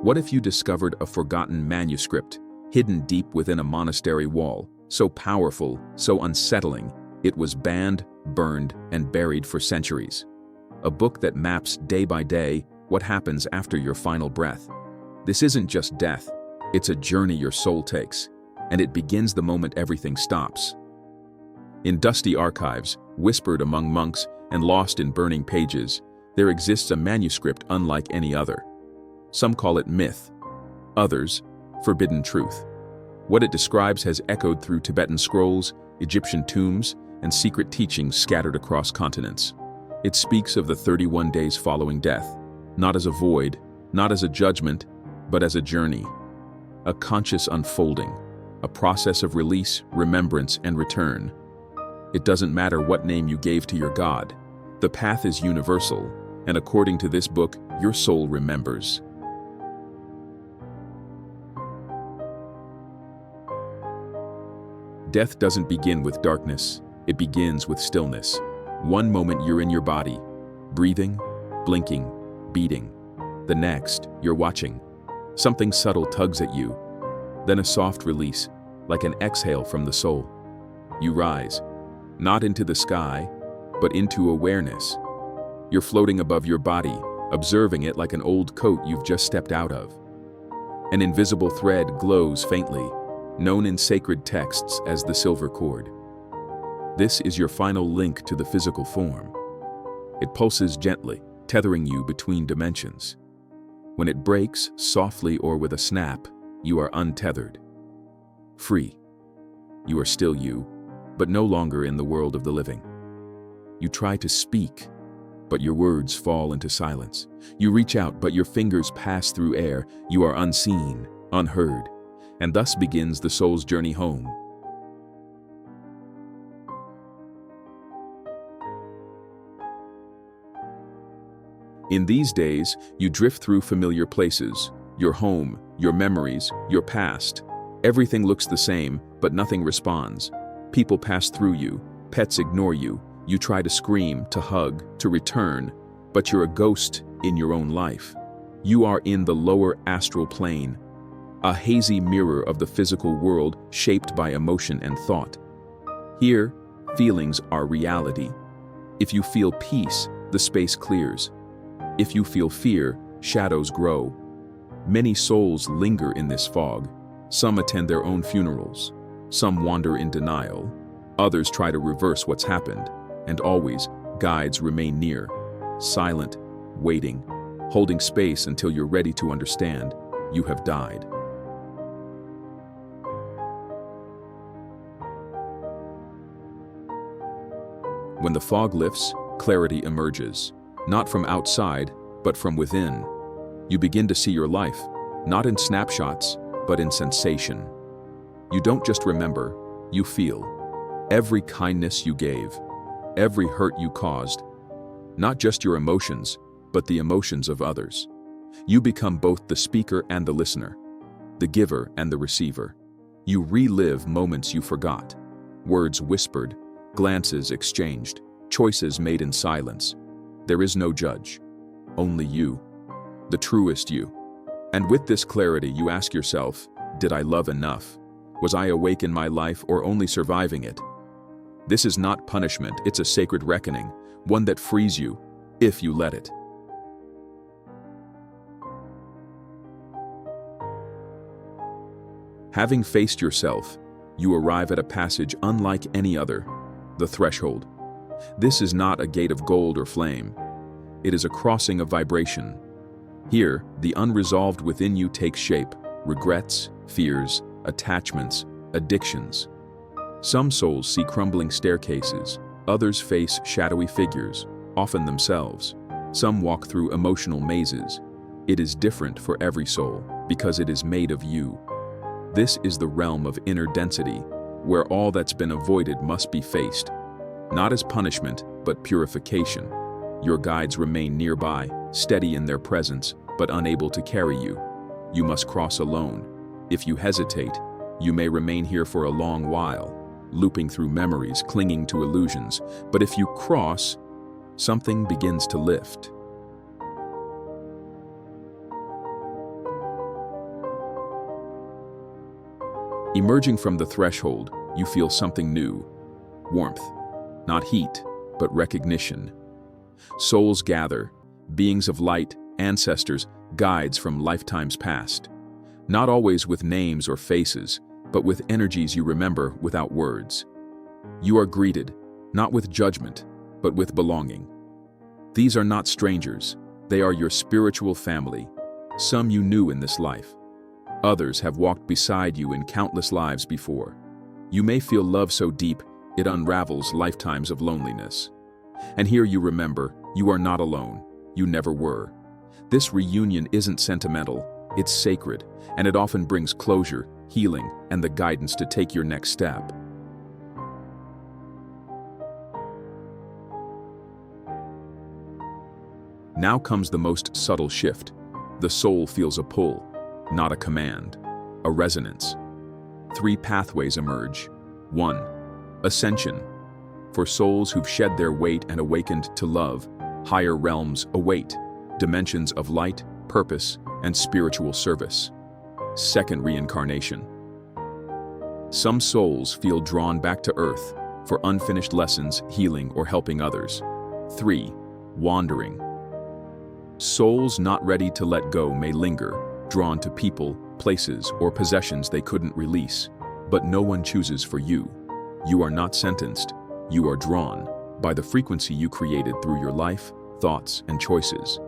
What if you discovered a forgotten manuscript, hidden deep within a monastery wall, so powerful, so unsettling, it was banned, burned, and buried for centuries? A book that maps day by day what happens after your final breath. This isn't just death, it's a journey your soul takes, and it begins the moment everything stops. In dusty archives, whispered among monks and lost in burning pages, there exists a manuscript unlike any other. Some call it myth, others, forbidden truth. What it describes has echoed through Tibetan scrolls, Egyptian tombs, and secret teachings scattered across continents. It speaks of the 31 days following death, not as a void, not as a judgment, but as a journey, a conscious unfolding, a process of release, remembrance, and return. It doesn't matter what name you gave to your God. The path is universal, and according to this book, your soul remembers. Death doesn't begin with darkness, it begins with stillness. One moment you're in your body, breathing, blinking, beating. The next, you're watching. Something subtle tugs at you, then a soft release, like an exhale from the soul. You rise, not into the sky, but into awareness. You're floating above your body, observing it like an old coat you've just stepped out of. An invisible thread glows faintly, known in sacred texts as the silver cord. This is your final link to the physical form. It pulses gently, tethering you between dimensions. When it breaks, softly or with a snap, you are untethered. Free. You are still you, but no longer in the world of the living. You try to speak, but your words fall into silence. You reach out, but your fingers pass through air. You are unseen, unheard, and thus begins the soul's journey home. In these days, you drift through familiar places, your home, your memories, your past. Everything looks the same, but nothing responds. People pass through you, pets ignore you, you try to scream, to hug, to return, but you're a ghost in your own life. You are in the lower astral plane, a hazy mirror of the physical world shaped by emotion and thought. Here, feelings are reality. If you feel peace, the space clears. If you feel fear, shadows grow. Many souls linger in this fog. Some attend their own funerals. Some wander in denial. Others try to reverse what's happened. And always, guides remain near, silent, waiting, holding space until you're ready to understand you have died. When the fog lifts, clarity emerges, not from outside, but from within. You begin to see your life, not in snapshots, but in sensation. You don't just remember, you feel. Every kindness you gave, every hurt you caused, not just your emotions, but the emotions of others. You become both the speaker and the listener, the giver and the receiver. You relive moments you forgot, words whispered, glances exchanged, choices made in silence. There is no judge, only you, the truest you. And with this clarity, you ask yourself, did I love enough? Was I awake in my life or only surviving it? This is not punishment, it's a sacred reckoning, one that frees you, if you let it. Having faced yourself, you arrive at a passage unlike any other, the threshold. This is not a gate of gold or flame. It is a crossing of vibration. Here, the unresolved within you takes shape, regrets, fears, attachments, addictions. Some souls see crumbling staircases, others face shadowy figures, often themselves. Some walk through emotional mazes. It is different for every soul, because it is made of you. This is the realm of inner density, where all that's been avoided must be faced. Not as punishment, but purification. Your guides remain nearby, steady in their presence, but unable to carry you. You must cross alone. If you hesitate, you may remain here for a long while, looping through memories, clinging to illusions. But if you cross, something begins to lift. Emerging from the threshold, you feel something new. Warmth. Not heat, but recognition. Souls gather, beings of light, ancestors, guides from lifetimes past. Not always with names or faces, but with energies you remember without words. You are greeted, not with judgment, but with belonging. These are not strangers, they are your spiritual family. Some you knew in this life. Others have walked beside you in countless lives before. You may feel love so deep, it unravels lifetimes of loneliness. And here you remember, you are not alone. You never were. This reunion isn't sentimental, it's sacred, and it often brings closure, healing, and the guidance to take your next step. Now comes the most subtle shift. The soul feels a pull, not a command, a resonance. 3 pathways emerge. 1. Ascension. For souls who've shed their weight and awakened to love, higher realms await, dimensions of light, purpose, and spiritual service. 2. Reincarnation. Some souls feel drawn back to earth for unfinished lessons, healing, or helping others. 3. Wandering. Souls not ready to let go may linger, drawn to people, places, or possessions they couldn't release. But no one chooses for you. You are not sentenced. You are drawn by the frequency you created through your life, thoughts, and choices.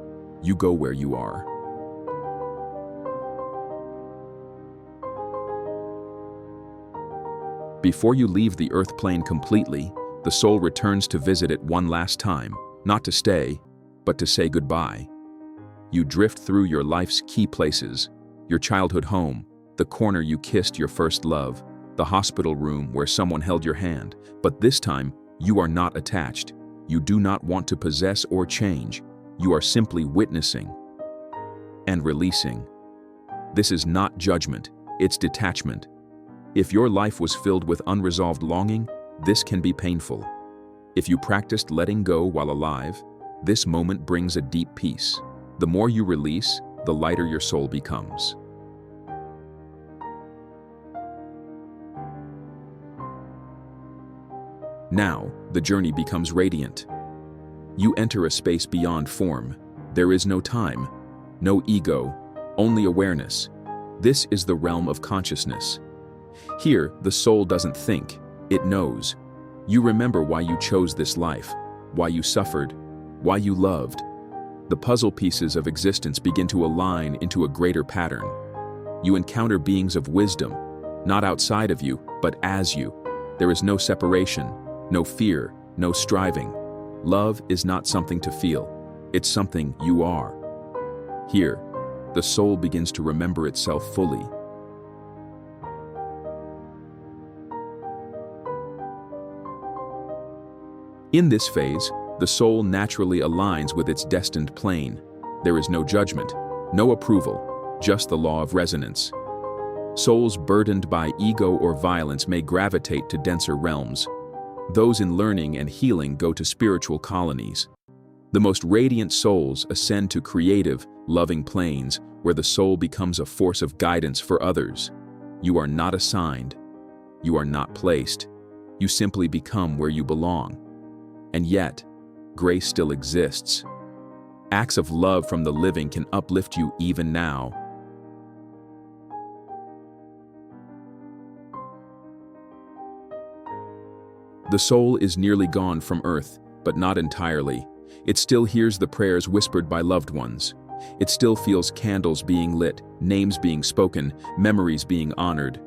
You go where you are. Before you leave the earth plane completely, the soul returns to visit it one last time, not to stay, but to say goodbye. You drift through your life's key places, your childhood home, the corner you kissed your first love, the hospital room where someone held your hand, but this time, you are not attached. You do not want to possess or change. You are simply witnessing and releasing. This is not judgment, it's detachment. If your life was filled with unresolved longing, this can be painful. If you practiced letting go while alive, this moment brings a deep peace. The more you release, the lighter your soul becomes. Now, the journey becomes radiant. You enter a space beyond form. There is no time, no ego, only awareness. This is the realm of consciousness. Here, the soul doesn't think, it knows. You remember why you chose this life, why you suffered, why you loved. The puzzle pieces of existence begin to align into a greater pattern. You encounter beings of wisdom, not outside of you, but as you. There is no separation, no fear, no striving. Love is not something to feel, it's something you are. Here, the soul begins to remember itself fully. In this phase, the soul naturally aligns with its destined plane. There is no judgment, no approval, just the law of resonance. Souls burdened by ego or violence may gravitate to denser realms. Those in learning and healing go to spiritual colonies. The most radiant souls ascend to creative, loving planes where the soul becomes a force of guidance for others. You are not assigned. You are not placed. You simply become where you belong. And yet, grace still exists. Acts of love from the living can uplift you even now. The soul is nearly gone from earth, but not entirely. It still hears the prayers whispered by loved ones. It still feels candles being lit, names being spoken, memories being honored.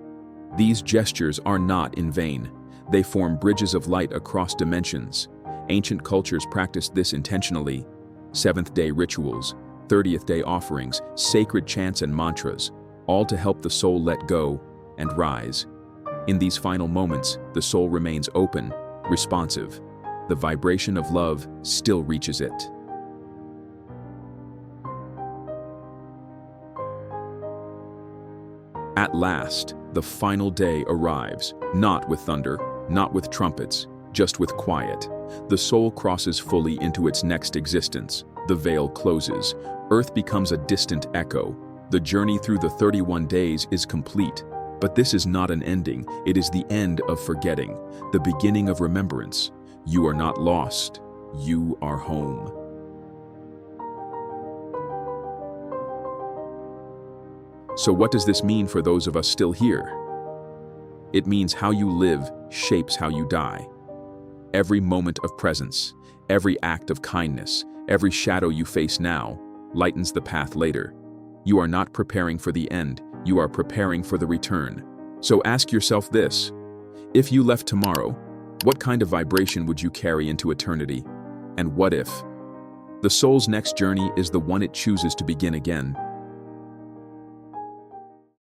These gestures are not in vain. They form bridges of light across dimensions. Ancient cultures practiced this intentionally. Seventh-day rituals, 30th-day offerings, sacred chants and mantras, all to help the soul let go and rise. In these final moments, the soul remains open, responsive. The vibration of love still reaches it. At last, the final day arrives, not with thunder, not with trumpets, just with quiet. The soul crosses fully into its next existence. The veil closes. Earth becomes a distant echo. The journey through the 31 days is complete. But this is not an ending, it is the end of forgetting, the beginning of remembrance. You are not lost, you are home. So what does this mean for those of us still here? It means how you live shapes how you die. Every moment of presence, every act of kindness, every shadow you face now, lightens the path later. You are not preparing for the end, you are preparing for the return. So ask yourself this: if you left tomorrow, what kind of vibration would you carry into eternity? And what if? The soul's next journey is the one it chooses to begin again.